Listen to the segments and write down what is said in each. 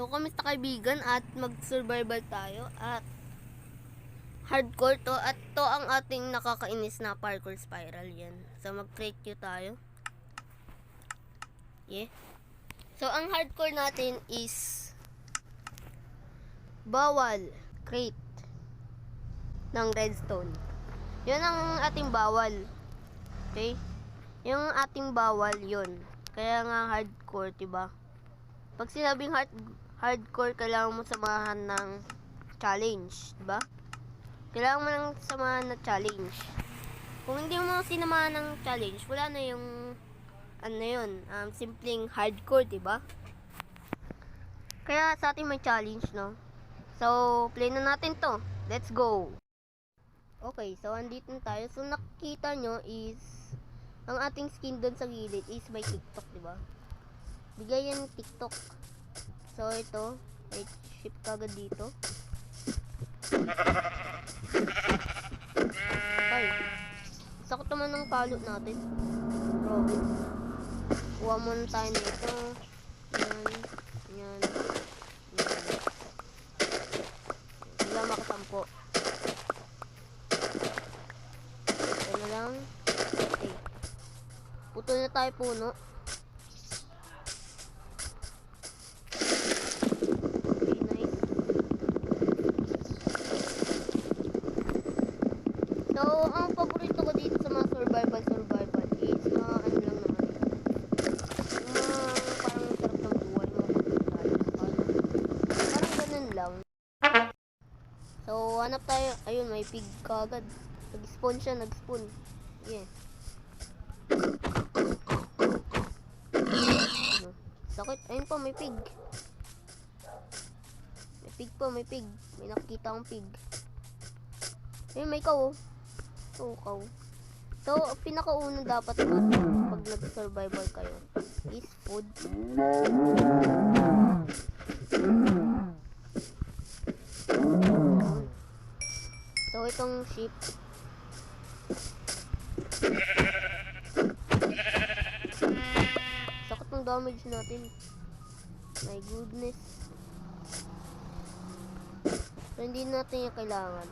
So, kamusta kaibigan at mag-survival tayo at hardcore to at to ang ating nakakainis na parkour spiral yan. So, mag-create nyo tayo. Yeah. So, ang hardcore natin is bawal crate ng redstone. Yun ang ating bawal. Okay? Yung ating bawal yun. Kaya nga hardcore, diba? Pag sinabing hardcore, kailangan mo samahan ng challenge, diba? Kailangan mo ng samahan ng challenge. Kung hindi mo sinamahan ng challenge, wala na yung ano yun, simpleng hardcore, diba? Kaya sa ating may challenge, no? So, play na natin to. Let's go! Okay, so andito na tayo. So, nakikita nyo is ang ating skin doon sa gilid is may TikTok, diba? Bigay yan TikTok. So, ito. Right shift kagad dito. Ay. Sakot naman ng palo natin. Bro. Kuha muna tayo nito. Yan. Yan. Yan. Wala makasampo. Ito na lang. Okay. Putol na tayo puno. So, ang paborito ko dito sa mga survival is mga ano lang naman. Mga parang sarap ng buhay, parang ganun lang. So, hanap tayo. Ayun, may pig kagad. Nag-spawn siya, nag-spawn. Yeah. Sakit. Ayun pa, may pig. May pig pa, may pig. May nakikita akong pig. Ayun, may cow. So, pinakauna dapat natin pag nag-survival kayo is food. So, itong sheep. Sakit ng damage natin. My goodness. So, hindi natin yung kailangan.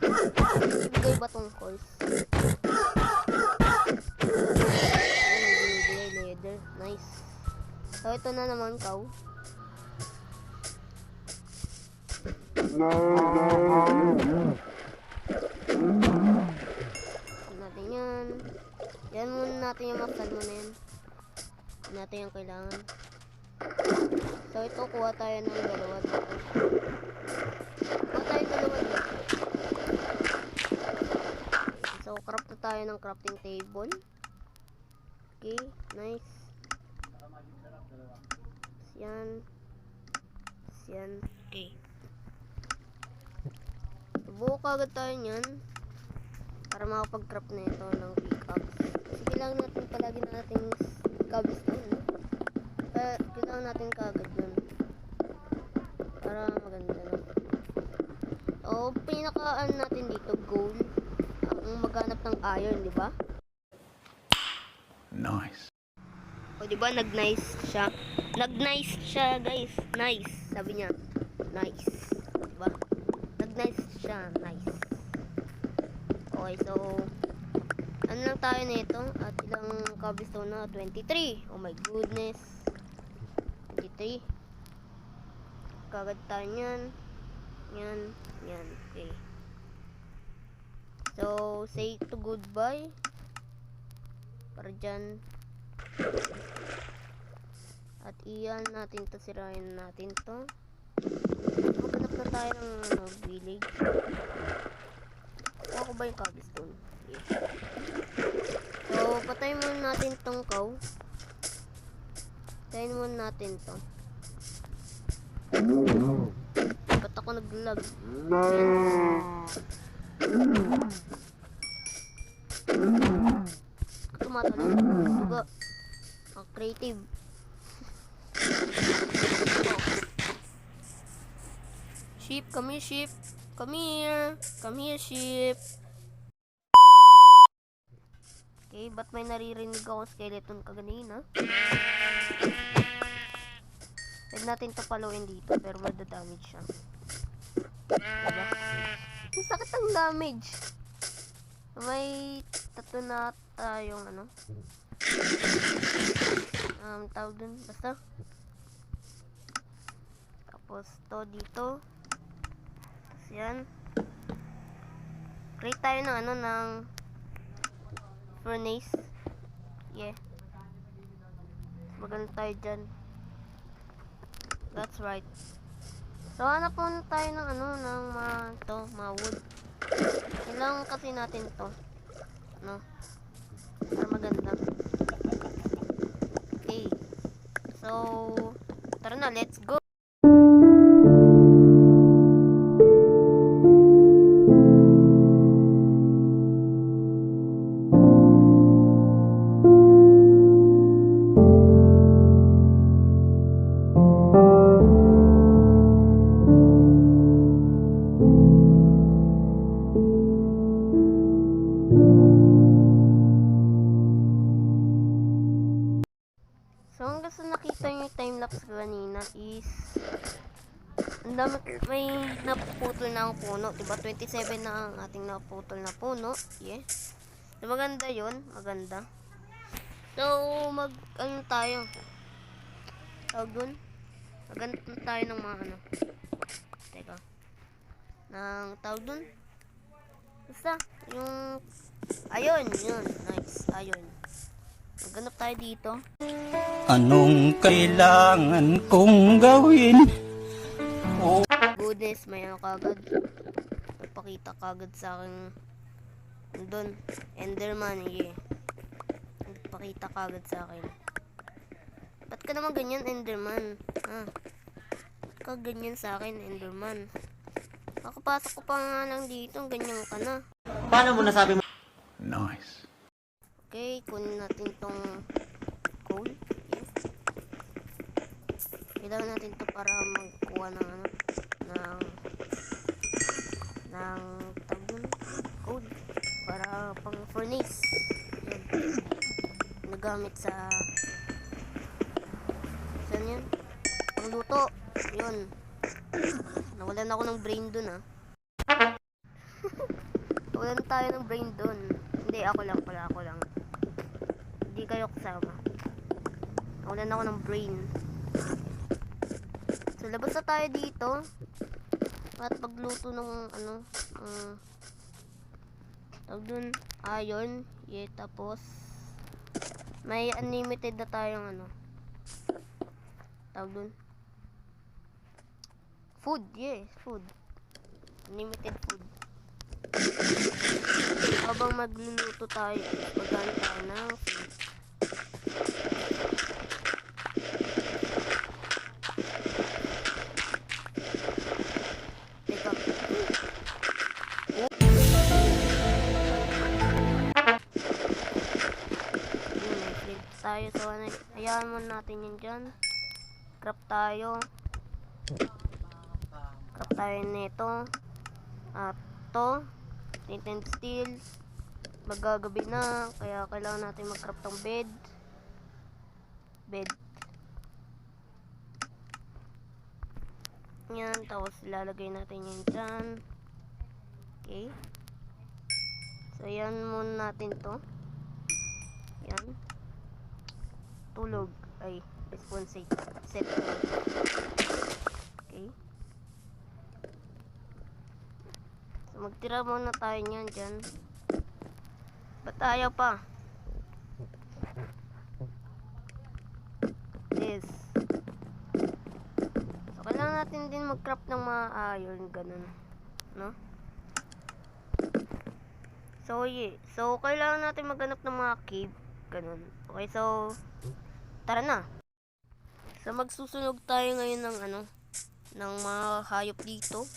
Ibigay ba tong course? Ibigay leather. Nice. So, ito na naman cow. Natin yan. Yan muna natin yung maktal mo na yan. Natin yung kailangan. So, ito kuha tayo ng dalawa dito. Kuha tayo dalawa dito. So, craft na tayo ng crafting table. Okay, nice. Yan. Yan. Okay. Buo kagad tayo nyan. Para makapag-craft na ito ng pickaxe. Kasi kailangan natin palagi nating cobblestone. Kailangan natin kagad yun. Para maganda na. O, pinakaan natin dito, gold. Ang maghanap ng iron, di ba? Nice. O, di ba? Nag-nice siya. Nag-nice siya, guys. Nice. Sabi niya. Nice. Di ba? Nag-nice siya. Nice. Okay, so ano lang tayo nito? At ilang cobblestone na? 23. Oh my goodness. 23. Kagad tayo yan. Yan. Yan. Okay. So, say to goodbye. Para dyan. At iyan natin to, sirain natin to. Maghanap na tayo ng village. Ako ba yung cobblestone? Yes. So, patayin muna natin tong cow. Patayin muna natin to. Ba't ako nag-lag? Tumatalon. Tuga. Ang creative. Sheep, come here, sheep. Come here. Come here, sheep. Okay, ba't may naririnig ako skeleton kaganina? Pwede Huwag natin to paluin dito, pero madadamage siya. Diba? Ang sakit ang damage. May tato na tayong ano. Tawag dun, basta. Tapos to dito. Tapos yan. Create tayo ng ano, ng furnace. Yeah. Maganda tayo dyan. That's right. So, hanap muna tayo ng ano, ng mga wood. Kailangan kasi natin to. No? Para maganda. Okay. So, tara na, let's go! So, ang gusto nakita nyo yung time-lapse kanina is ang dami, may napuputol na ang puno. Diba? 27 na ang ating napuputol na puno. Yeah. So, maganda yun. Maganda. So, ano tayo? Tawag dun? Maganda tayo ng mga ano. Teka. Ng tawag dun? Basta. Yung ayun. Yun. Nice. Ayun. Maghanap tayo dito. Anong kailangan kong gawin? Oh. Goodness, may ano kagad. Nagpakita kagad sa akin. Doon. Enderman, yeah. Nagpakita kagad sa akin. Ba't ka naman ganyan, Enderman? Ah. Ba't ka ganyan sa akin, Enderman? Kakapasok ko pa nga lang dito, ganyan ka na. Paano mo nasabi mo? Nice. Okay, kunin natin tong coal. Yes. Kailangan natin to para magkuha ng ano, ng tabun code para pang furnace. Yun. Nagamit sa saan yan? Pang luto. Yun. Nawalan ako ng brain dun ah. Nawalan tayo ng brain dun. Hindi, ako lang pala, ako lang. Hindi kayo kasama. Nawalan ako ng brain. So, labas na tayo dito. At pagluto ng ano, tawag dun, iron. Yeah, tapos may unlimited na tayong ano, tawag dun, food. Yeah, food. Unlimited food. Habang magluluto tayo, maghanap tayo ng food. Teka. Tayo, so hayaan mo natin yun dyan. Craft tayo nito at to tinted steel. Magagabi na, kaya kailangan natin mag-craft ng bed. Yan, tapos ilalagay natin yan dyan. Okay, so yan muna natin to. Yan, tulog ay response set. Okay, so magtira muna tayo nyan dyan. Ba't ayaw pa? This. So kailangan natin din mag-craft ng mga iron, ganun, no? So yeah, so kailangan natin maghanap ng mga cave, ganun. Okay, so tara na. So magsusunog tayo ngayon ng ano, ng mga hayop dito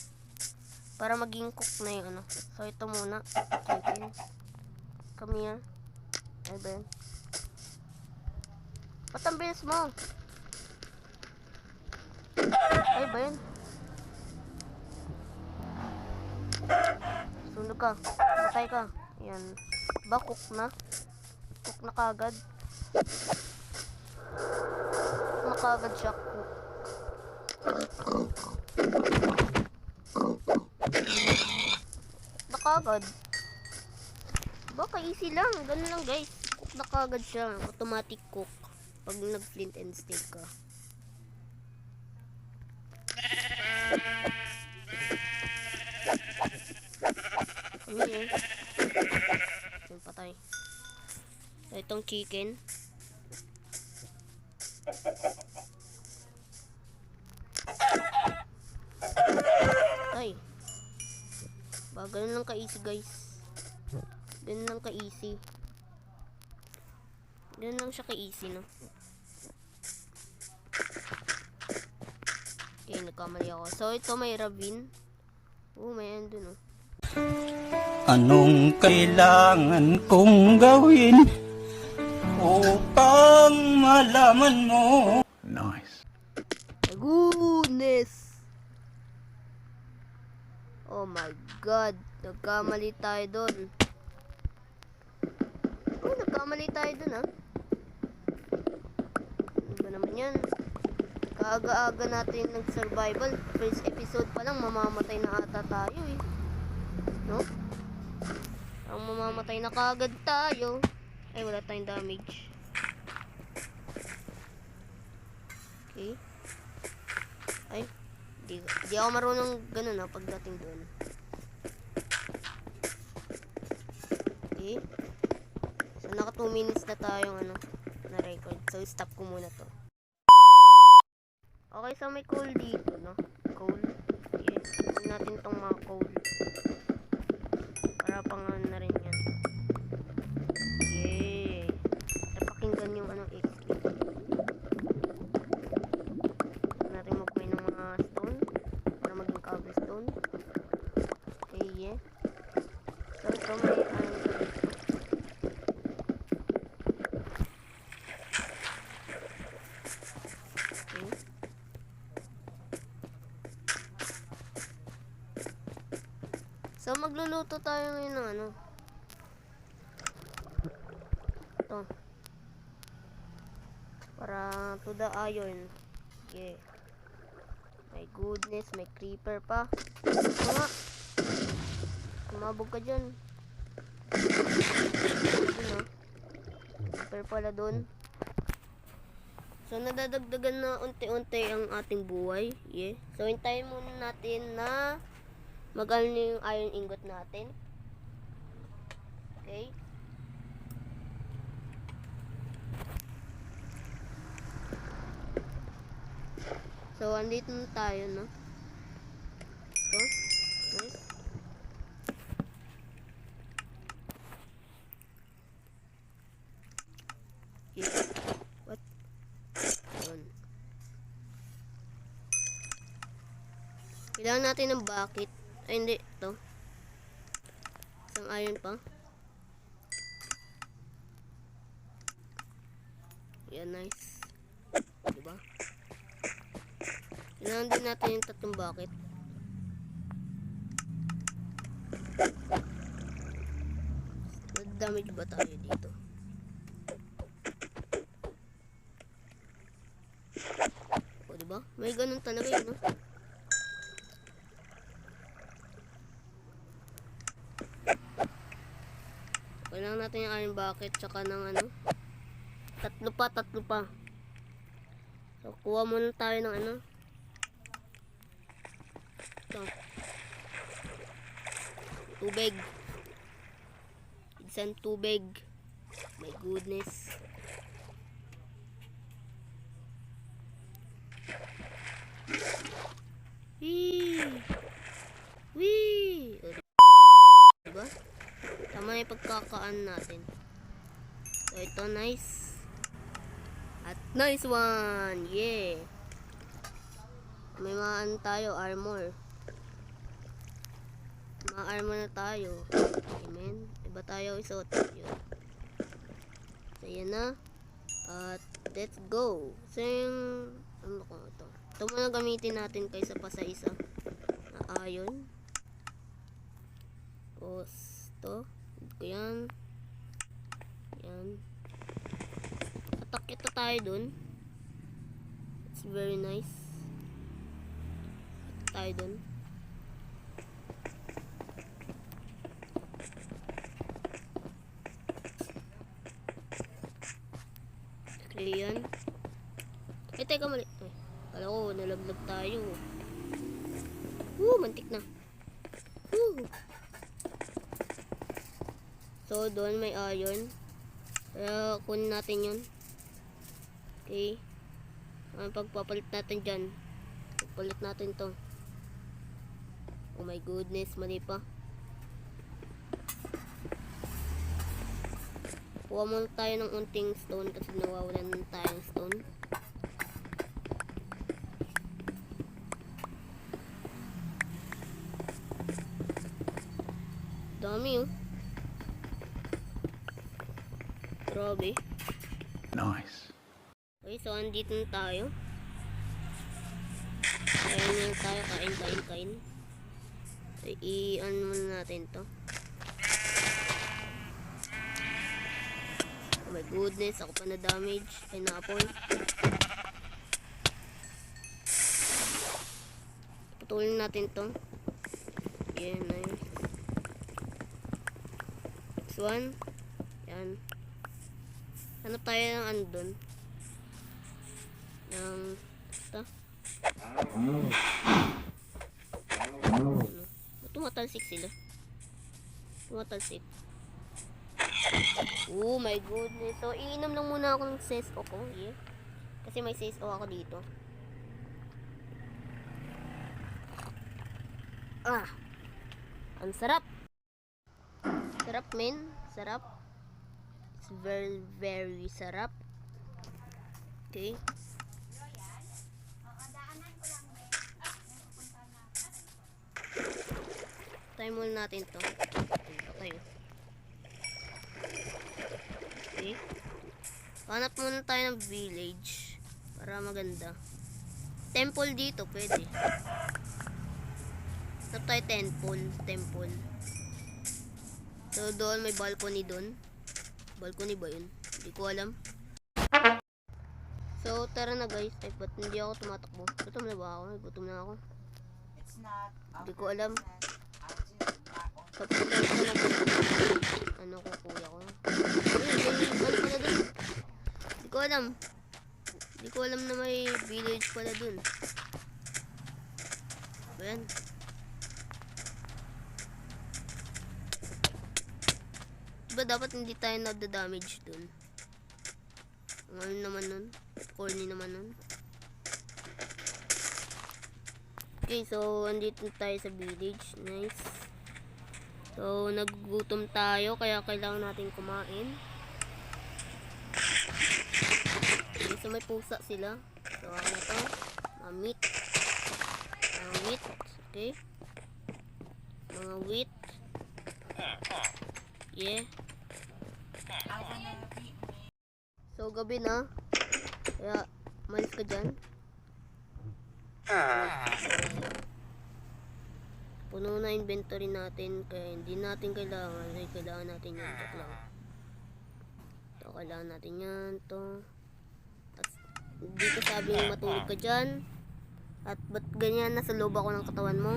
para maging cook na yung ano. So ito muna. Okay. Come here. Ay ba yan? Ba't ang bilis mo? Ay ba yan? Sunog ka. Patay ka. Yan. Ba cook na? Cook na kagad. Cook na kagad siya. Cook. Na kagad. Baka easy lang. Ganun lang guys. Cook na kagad siya. Automatic cook. Pag nag-flint and steel ka. Ano yun? Yung patay. So, itong chicken. Ay. Ba, ganun lang ka-easy guys. Ganun lang ka-easy. Ganun lang siya ka-easy, no? Okay, nagkamali ako. So, ito may ravine. Oh, may andun, oh. Anong kailangan kong gawin upang malaman mo? Nice. Goodness! Oh my God. Nagkamali tayo doon. Oh, nagkamali tayo doon, ha? Ano ba naman yan? Kaaga-aga natin nag-survival. First episode pa lang, mamamatay na ata tayo, eh. No? Ang mamamatay na kaagad tayo. Ay, wala tayong damage. Okay. Ay, di ako marunong ganun, ha, pagdating doon. Okay. So, naka 2 minutes na tayong na record. So, stop ko muna to. Okay, so may coal dito, no? Coal. Yes. Huwag natin tong mga coal. Para pang na rin yan. Yay! Napakinggan yung XP. Huwag natin mag-mine ng mga stone. Para maging cobblestone. Okay, yeah. So, ito may so, magluluto tayo ngayon ng ito. Para to the iron. Yeah. My goodness, may creeper pa. Ito nga. Tumabog ka dyan. Yun, creeper pala dun. So, nadadagdagan na unti-unti ang ating buhay. Yeah. So, hintayin muna natin na mag-ano yung iron ingot natin. Okay. So, andito na tayo, no? So, nice. Okay. What? Yun. Kailangan natin ng bucket. Ay, hindi. Ito. Isang iron pa. Yan, nice. Diba? Kailangan din natin yung 3 bucket. Nag-damage ba tayo dito? O, diba? May ganun talaga yun, no? Kailangan natin yung iron bucket tsaka ng 3 pa. So, kuha muna tayo ng ito. Tubig. Isang tubig. My goodness. Wee! Wee! Diba? Tama yung pagkakaan natin. So, ito, nice. At nice one! Yeah! May mga tayo, armor. Ma-armor na tayo. Amen. Iba tayo isuot. Yun. So, yan na. At, let's go. So, yung, ano ko ito? Ito muna gamitin natin kaysa pa sa isa. Na iron. Tapos, ito. Ito yan. Yan. Attack ito tayo dun. It's very nice. tayo dun. Okay, yan. Teka, mali. Ay, kala ko, nalaglag tayo. Mantik na. So, doon may iron. Kaya, kunin natin yun. Okay. Pagpapalit natin dyan. Pagpalit natin to. Oh my goodness, mali pa. Kuha muna tayo ng unting stone kasi nawawalan na tayo ng stone. Dami oh. Grabe. Nice. Okay, so andito na tayo. Kain na tayo, kain. I-ano muna natin to. Oh my goodness, ako pa na damage. Ay, na-apple. Putulin natin to. Yan, nice. Next one. Yan. Hanap tayo ng ano dun. Ng ito. Tumatalsik sila. Tumatalsik. Oh my goodness. So, iinom lang muna ako ng CSO ko. Yeah. Kasi may CSO ako dito. Ang sarap. Sarap, men. Sarap. It's very, very sarap. Okay. Try muna natin to. Tayo. Okay. Hanap muna tayo ng village. Para maganda. Temple dito, pwede. Hanap tayo temple. So, doon may balcony doon. Balcony ba yun? Hindi ko alam. So, tara na guys. Ay, ba't hindi ako tumatakbo? Gutom na ba ako? Gutom na ako. Hindi ko alam. Tapos ano ko kuya ko? Ano pala dun? Hindi ko alam. Hindi ko alam na may village pala dun. Ayan. Diba dapat hindi tayo nagda-damage dun? Ano naman nun? Corny naman nun. Okay, so andito tayo sa village. Nice. So, nagugutom tayo kaya kailangan natin kumain. Okay, so may pusa sila. So, ako na to. Meat. Wheat. Okay. Mga wheat. Yeah. So, gabi na. Kaya, malis ka dyan. Puno na inventory natin. Kaya hindi natin kailangan. Ay, kailangan natin yan. Ito lang. Ito, kailangan natin yan. Ito. At, hindi ko sabing matulog ka dyan. At, ba't ganyan? Nasa loob ako ng katawan mo?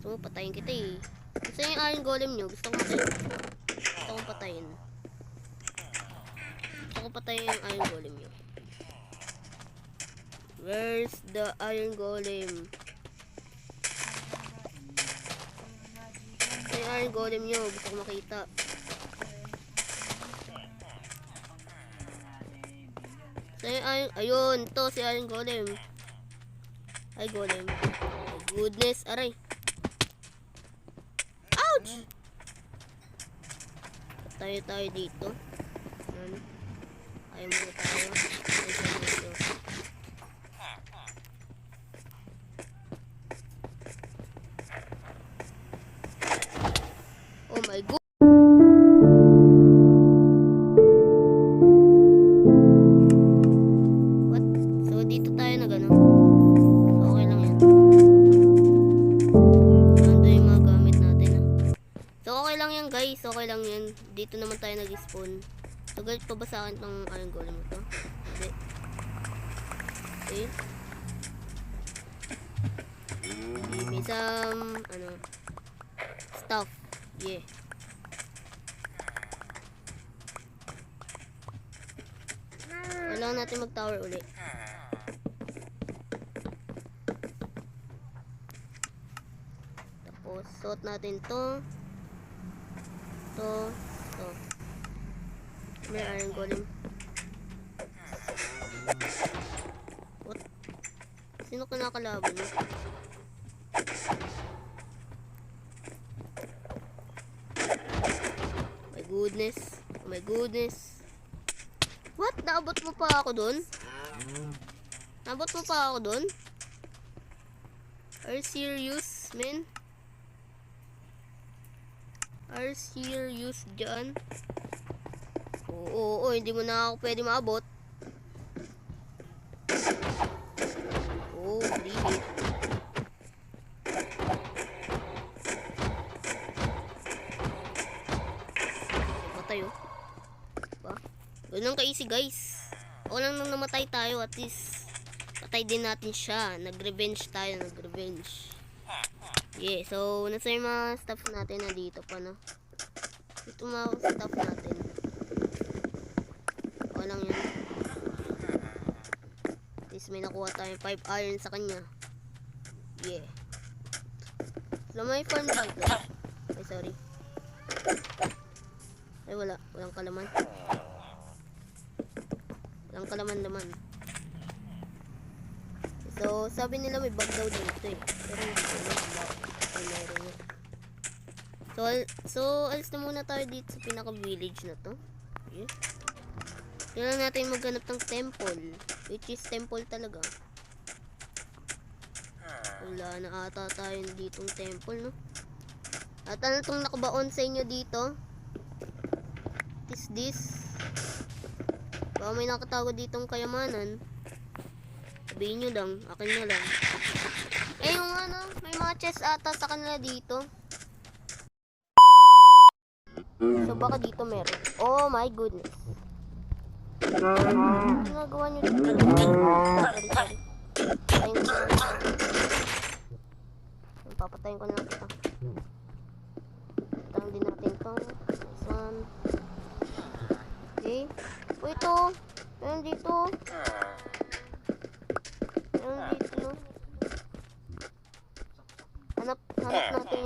So, patayin kita eh. Gusto yung iron golem nyo. Gusto kong patayin. Gusto kong patayin yung iron golem nyo. Where's the iron golem? Ito yung iron golem nyo. Gusto kong makita. Ito yung iron... Ayun! Ito si iron golem. Ay, golem. Oh, goodness. Aray. Ouch! Tayo dito. Ayan. Ayaw muna tayo. Oh my god. What? So, dito tayo na gano'n. Okay lang yan. Nandun yung mga gamit natin. So, okay lang yan guys. Okay lang yan. Dito naman tayo nag-spawn. So, galit pa ba sa akin ng iron golem ito? Hindi. Okay. some, stuff. Yeah. Kailangan natin mag-tower ulit. Tapos, suot natin to. To. May iron golem. What? Sino kinakalaban niya? My goodness. Oh my goodness. What? Naabot mo pa ako dun? Naabot mo pa ako dun? Are you serious, man? Are you serious dyan? Oo, hindi mo na ako pwede maabot. Oh, really? Patay oh. Diba? Ganun ka-easy guys. O lang nang namatay tayo, at least patay din natin siya. Nag-revenge tayo, nag-revenge. Yeah, so nasa yung mga stuff natin na dito pa, no? Ito mga stuff natin. O lang yan. At least may nakuha tayo 5 iron sa kanya. Yeah. So may farm dito. Ay, sorry. Ay, walang kalaman. Walang kalaman-laman. So, sabi nila may bug daw dito eh. Pero hindi ko na ay meron na. So, alis na muna tayo dito sa pinaka-village na to. Yeah. Kailangan natin maghanap ng temple. Which is temple talaga. Wala na ata tayo ditong temple, no? At ano itong nakabaon sa inyo dito? What is this? Baka may nakatago ditong kayamanan. Sabihin nyo lang, akin na lang. Eh yung may mga chest ata sa kanila dito. So baka dito meron. Oh my goodness. Ano nagawa nyo dito? Sorry. Papatayin ko na lang ito. Patang din natin ito. This one. Okay. O ito. Meron dito. Meron dito, no? Hanap natin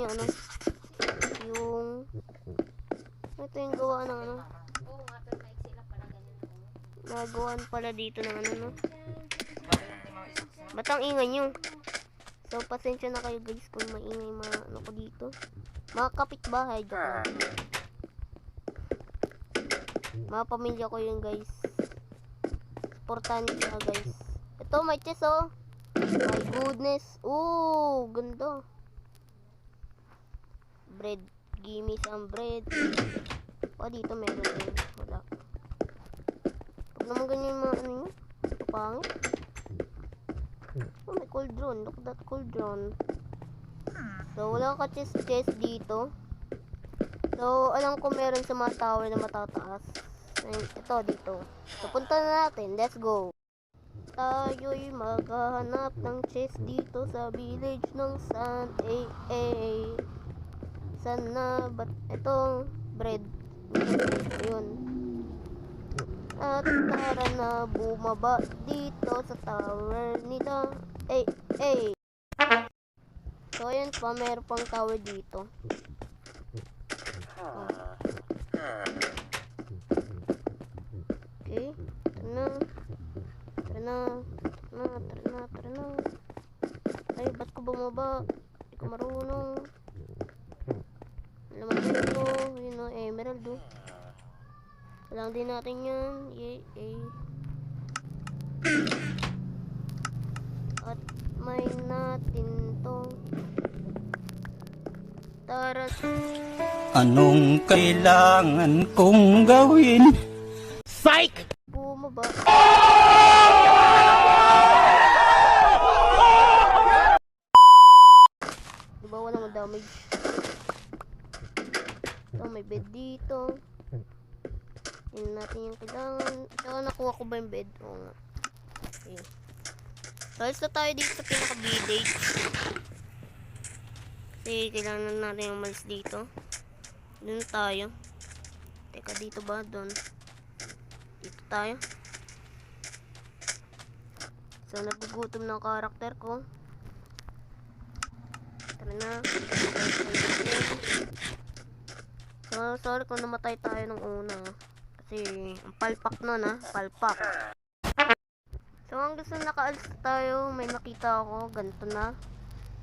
yung ito yung gawa ng nagawan pala dito ng no? Ba't ang ingay nyo? So, pasensya na kayo guys kung maingay mga ko dito. Mga kapitbahay, joke lang. Mga pamilya ko yun guys. Supportan nyo sila guys. Ito, may chest oh. My goodness. Ooh, ganda. Bread. Gimme some bread. Oh, dito meron din. Wala. Pag naman ganyan yung mga nyo. Pangit. Oh, may cauldron. Look at that cauldron. So, wala ka chest dito. So, alam ko meron sa mga tower na matataas. Ito, dito. So, punta na natin. Let's go. Tayo'y maghahanap ng chest dito sa village ng San A. Sana, ba't itong bread? Ayun. At tara na bumaba dito sa tower nila. So, ayun pa, meron pang tower dito. Okay. Tara na. Ay, ba't ko bumaba? Hindi ko marunong. Laman dito. Yun o, emerald o. Kailangan din natin yan. Yay. At may natin to. Tara. Anong kailangan kong gawin? Psych! Bumaba. Diba walang damage? Ito, may bed dito. Tingnan natin yung kailangan. Ito, nakuha ko ba yung bed? Oo nga. Okay. So, alis na tayo dito sa pinaka-village. Kasi kailangan natin umalis dito. Doon tayo. Teka, dito ba? Doon. Dito tayo. So, nagugutom ng karakter ko. Tara na. So, sorry kung namatay tayo nung una. Kasi, ang palpak nun palpak. So, hanggang sa nakaalis tayo, may nakita ako. Ganito na.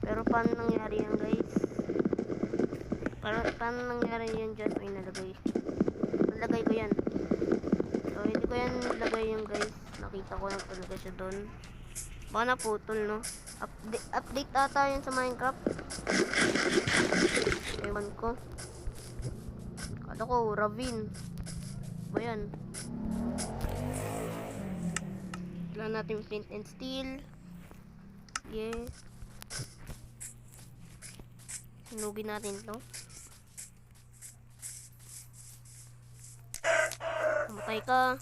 Pero, paano nangyari yan, guys? Paano nangyari yan dyan? Ay, nalagay ko yan. So, hindi ko yan nilagay yung guys. Nakita ko lang talaga siya doon. Baka naputol, no? Update ata yun sa Minecraft. Ewan ko. Kala ko, ravine. Ba yan? Kailangan natin flint and steel. Yeah. Sinugin natin to. Mamatay ka.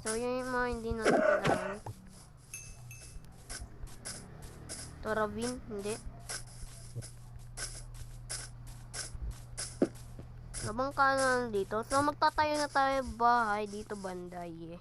So, yun yung mga hindi natin kailangan. Ito, ravine. Hindi. Labang kanan dito. So, magtatayo na tayo bahay dito banday eh.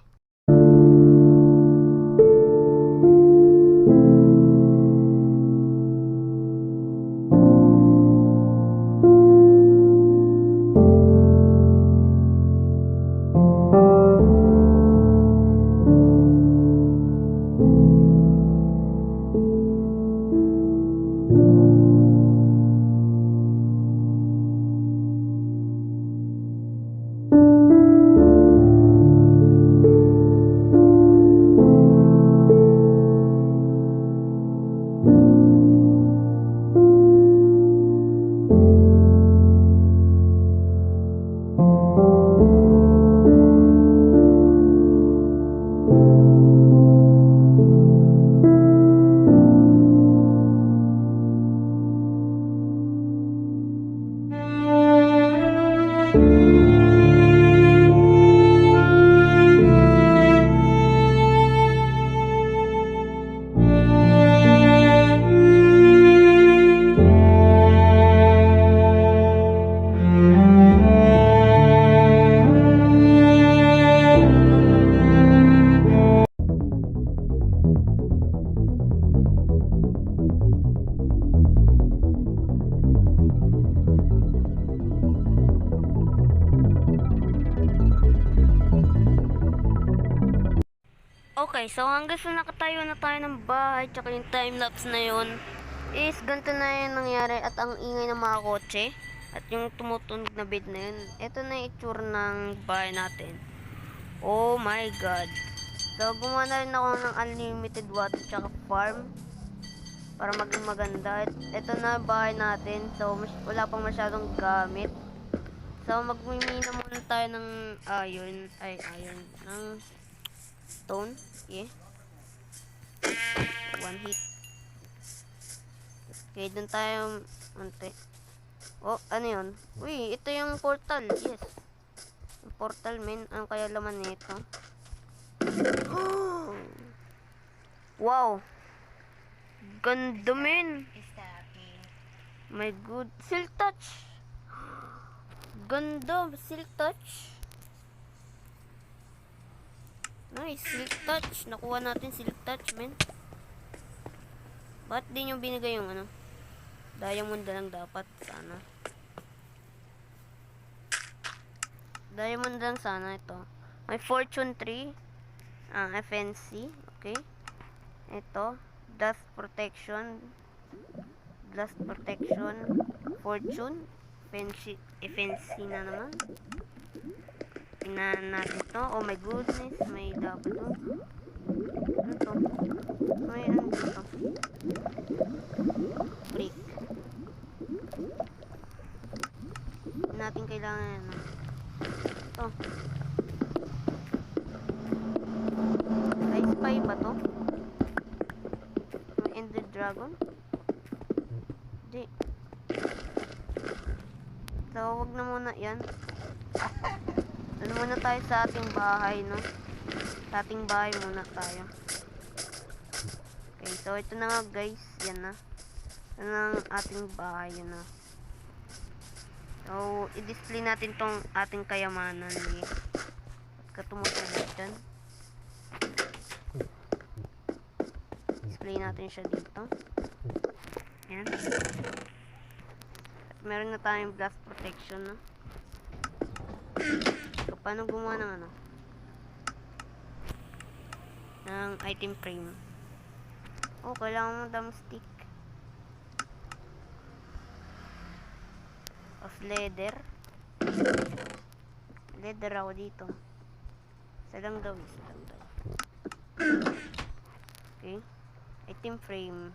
Okay, so hanggang sa nakatayo na tayo ng bahay, tsaka yung time-lapse na yun, is ganito na yung nangyari at ang ingay ng mga kotse, at yung tumutunog na bed na yun, ito na yung itsura ng bahay natin. Oh my god. So, gumawa na rin ako ng unlimited water tsaka farm, para maging maganda. Ito na bahay natin, so wala pang masyadong gamit. So, magmimina muna tayo ng iron, ng stone. Yeah. One hit. Okay, dun tayo ante. Oh, ano yun? Uy, ito yung portal. Yes. Yung portal, men. Ano kaya laman nito? Wow. Ganda, men. My good. Silk touch. Ganda. Silk touch. Nice, silk touch. Nakuha natin silk touch, men. Ba't di nyo binigay yung ano? Diamond na lang dapat. Sana. Diamond lang sana ito. May fortune 3. FNC. Okay. Ito. Dust protection. Dust protection. Fortune. FNC na naman. Tingnan natin to. Oh my goodness. May double to. Ano to? May ano dito? Brick. Natin kailangan ano. Ito. I spy ba to? May Ender Dragon? Hindi. So, wag na muna yan. Doon muna tayo sa ating bahay, no? Sa ating bahay muna tayo. Okay, so ito na nga guys. Yan na. Yan ang ating bahay, yun na. So, i-display natin tong ating kayamanan. Eh. Ba't ka tumutulog dyan? Display natin siya dito. Yan. At meron na tayong blast protection, no? So, paano gumawa ng ano? Ng item frame. Oh, kailangan mo thumbstick. Of leather. Leather ako dito. Isa lang daw. Okay. Item frame.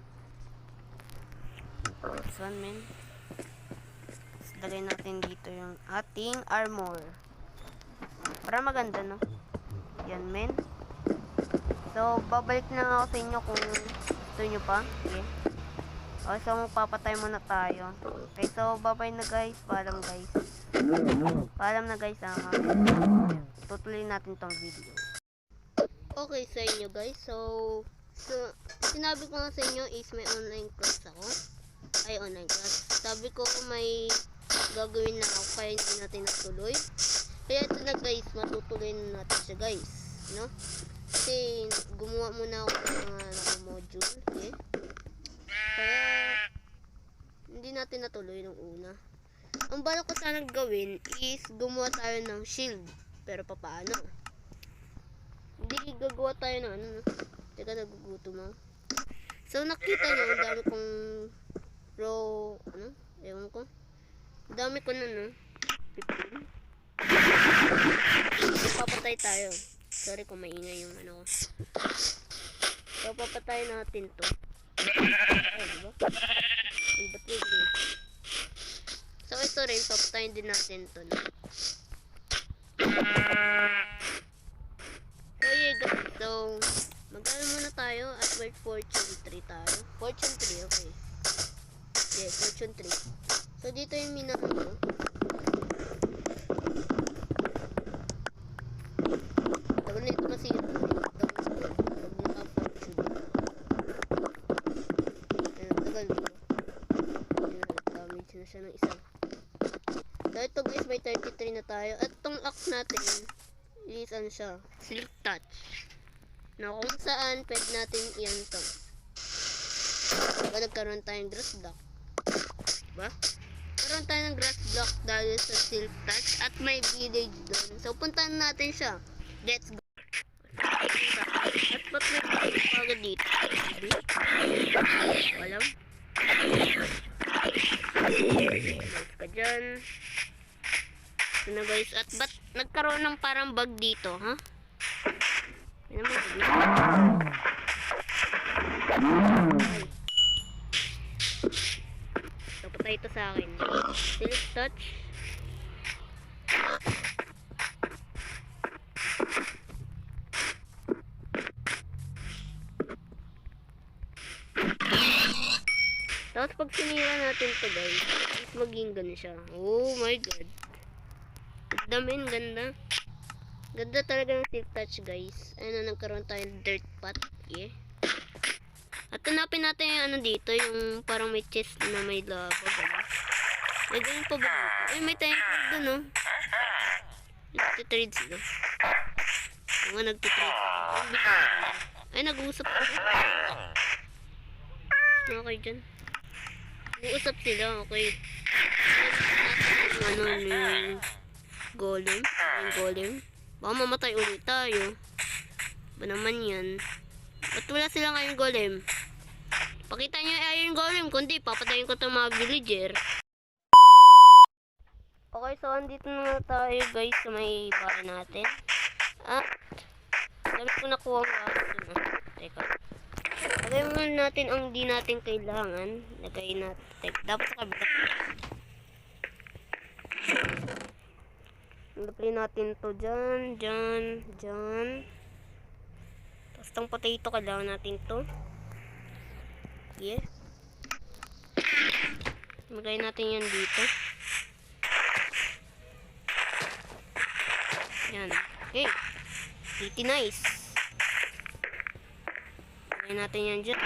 This one, man. Tapos lagay natin dito yung ating armor. Para maganda, no? Yan, men. So, babalik na ako sa inyo kung gusto nyo pa. Okay. O, so, magpapatay muna tayo. Okay, so, bye-bye na guys. Paalam guys. Paalam na guys, ha. Tutuloy natin tong video. Okay sa inyo guys. So, sinabi ko nga sa inyo is may online class ako. Ay, online class. Sabi ko may gagawin na ako kaya hindi natin natuloy. Kaya ito na guys, matutuloy na natin siya guys. No? Kasi gumawa muna ako ng mga module. Okay? Kaya hindi natin natuloy nung una. Ang balak ko sanang gawin is gumawa tayo ng shield. Pero paano? Hindi gagawa tayo ng ano. Teka, nagugutom ako. So nakita nyo, ang dami kong ano? Ewan ko. Ang dami ko na, no? 15. Papatay tayo. Sorry kung maingay yung ano ko. So papatay natin to. Ay, diba? Ay, ba't yun? So ito rin, papatayin din natin to, no? So yeah guys, so mag-ano muna tayo at wait fortune 3 tayo. Fortune 3, okay. Yeah, fortune 3. So dito yung minahan ko. Tagal na ito kasi yun. Tagal dito. Damage na siya ng isa. So ito guys, may 33 na tayo. At tong axe natin is ano siya, silk touch. Na kung saan pwede natin iyan to. Diba nagkaroon tayong grass block? Diba? Nagkaroon tayo ng grass block dahil sa silk touch at may village doon. So puntahan natin siya. Let's go. At ba't may village agad dito? Walang. Let's ka dyan. Ito na guys. At ba't nagkaroon ng parang bug dito, ha? Ay. So, patay ito sa akin. Silk touch. Tapos pag sinira natin ito guys, is maging ganun siya. Oh my god. Damin, ganda. Ganda talaga ng silk touch guys. Ayun na, nagkaroon tayo ng dirt pot. Yeah. At hanapin natin yung ano dito, yung parang may chest na may lava. May ganyan pa ba? Ay, may tayo doon, no? Nagtitrade sila. Mga nagtitrade. Ay, nag-uusap ko. Okay dyan. Nag-uusap sila, okay. Ano, yung golem. Yung golem. Baka mamatay ulit tayo. Ba naman yan? Ba't wala sila ngayong golem? Pakita nyo ay yung golem, kundi papatayin ko itong mga villager. Okay, so andito na tayo guys sa may bahay natin. At dami ko nakuha ang aso na. Teka. Lagay muna natin ang di natin kailangan. Lagay natin. Teka, dapat sa kabila. Lagay natin to dyan, dyan, dyan. Tapos itong potato, kailangan natin to. Yeah. Lagay natin yan dito. Yan. Okay. Pretty nice. Lagyan natin yan dyan.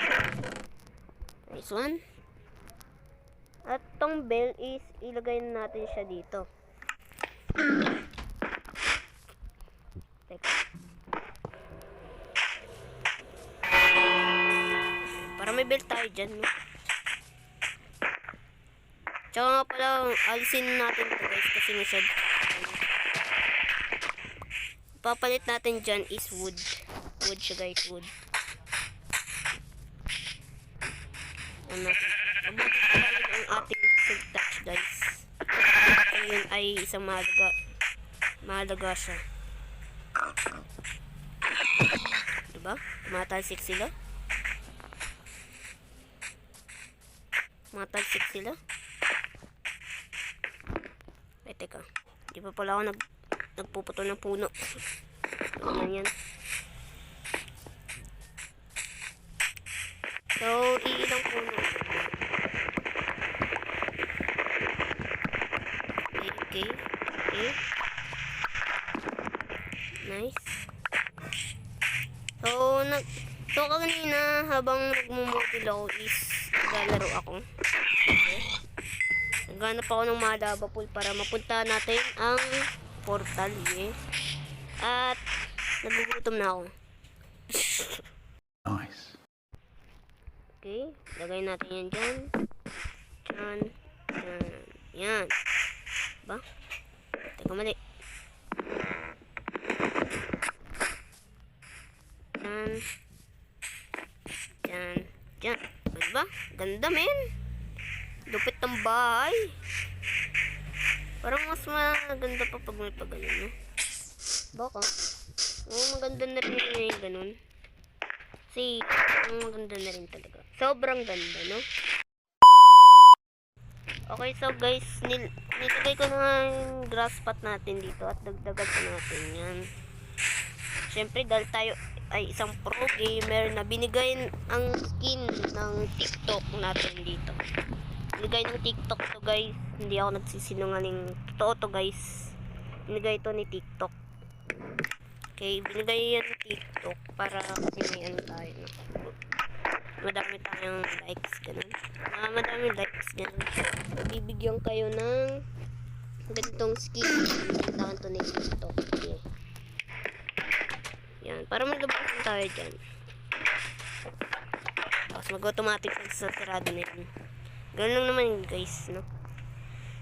Nice one. At tong bell is ilagay natin siya dito. Teka. Para may bell tayo dyan. No? Tsaka nga pala, alisin natin ito guys kasi masyad. Papalit natin dyan is wood. Wood siya guys, wood. Ano natin? Papalit ang ating silk touch guys. Ayun ay isang mahalaga. Mahalaga siya. Diba? Matalsik sila. Matalsik sila. Ay, teka. Di pa pala ako nagpuputol ng puno. Ano yan? So, iilang puno. Okay. Nice. So kanina habang nagmumodel ako is naglalaro ako. Okay. Naghanap ako ng mga lava pool para mapunta natin ang portal. Yeah. At nagugutom na ako. Nice. Okay, lagay natin yan dyan. Dyan. Yan. Ba? Teka, mali. Dyan. Diba? Ganda, men. Lupit ng bahay. Parang mas maganda pa pag may pag-ganun, no? Baka. Oo, maganda na rin yung ganun. Kasi, maganda na rin talaga. Sobrang ganda, no? Okay, so guys, nilagay ko na yung grass pot natin dito at dagdagan ko natin yan. Siyempre, dahil tayo ay isang pro gamer na binigay ang skin ng TikTok natin dito. Binigay ng TikTok to guys. Hindi ako nagsisinungaling. Totoo to guys. Binigay ito ni TikTok. Okay, binigay yan ni TikTok para kasi may ano tayo. No? Madami tayong likes, ganun. Madami likes, ganun. Bibigyan kayo ng ganitong skin. Binigyan to ni TikTok. Okay. Yan, para maglabasan tayo dyan. Tapos mag-automatic sa tirado na yun. Ganun lang naman yun guys, no?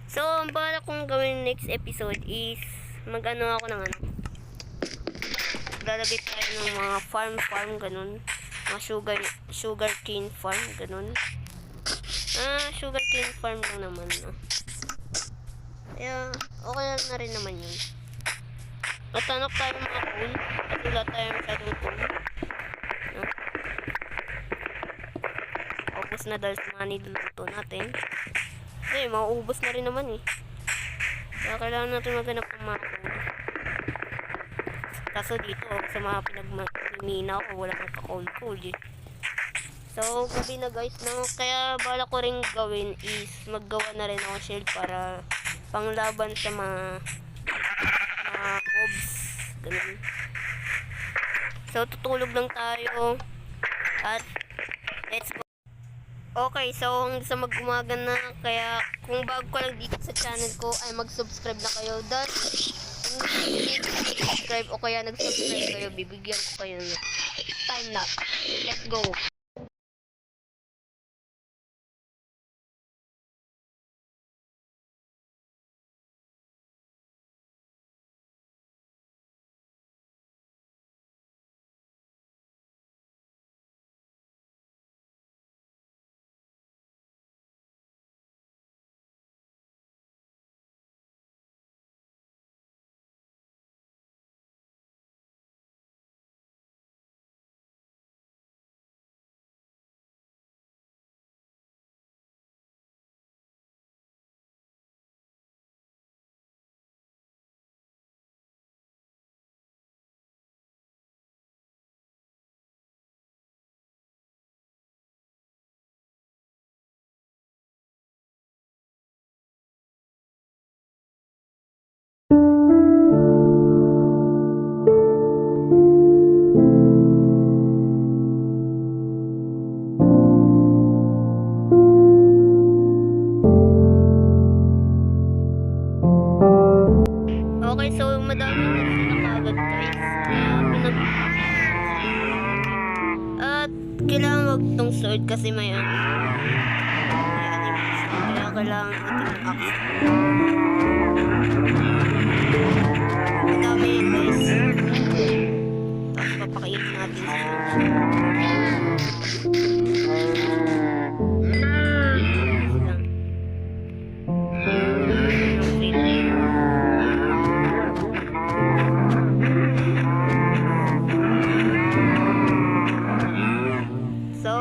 So, ang bala kong gawin next episode is mag-ano ako ng ano. Lalagay tayo ng mga farm, ganun. Mga sugar cane farm, ganun. Sugar cane farm lang naman, no? Kaya, okay na rin naman yun. At hanap tayo mga cool. At wala tayo masyadong cool. No? Ubus na dahil sa mga niluluto natin. Kasi, mauubos na rin naman eh. Kaya kailangan natin maghanap ng mga cool. Kaso dito, sa mga pinagmina ko, wala kang ka-cool eh. So, gabi na guys, no? Kaya bala ko rin gawin is maggawa na rin ako shield para panglaban sa mga mobs. Ganun. So, tutulog lang tayo. At, let's go. Okay, so hanggang sa mag-umaga na. Kaya, kung bago ka lang dito sa channel ko, ay mag-subscribe na kayo. Dahil, kung hindi subscribe o kaya nag-subscribe kayo, bibigyan ko kayo ng time lapse. Let's go. sword kasi may ano. May animation. Kaya kailangan natin ng axe. Ang dami yun guys. Tapos papakain natin sa So,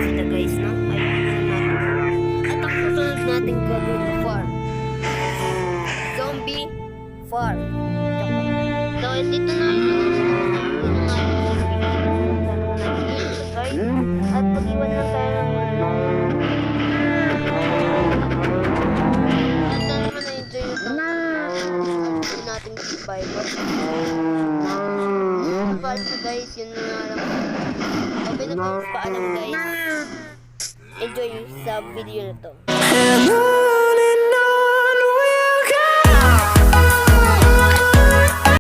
sila guys, no? Ayun na natin. At ang susunod natin gagawin na farm. Zombie farm. So, dito na at mag-iwan lang tayo ng at sana naman na-enjoy itong nating survivor. So guys, yun na nga lang. Sabi na paalam guys. Enjoy sa video na to. Hello.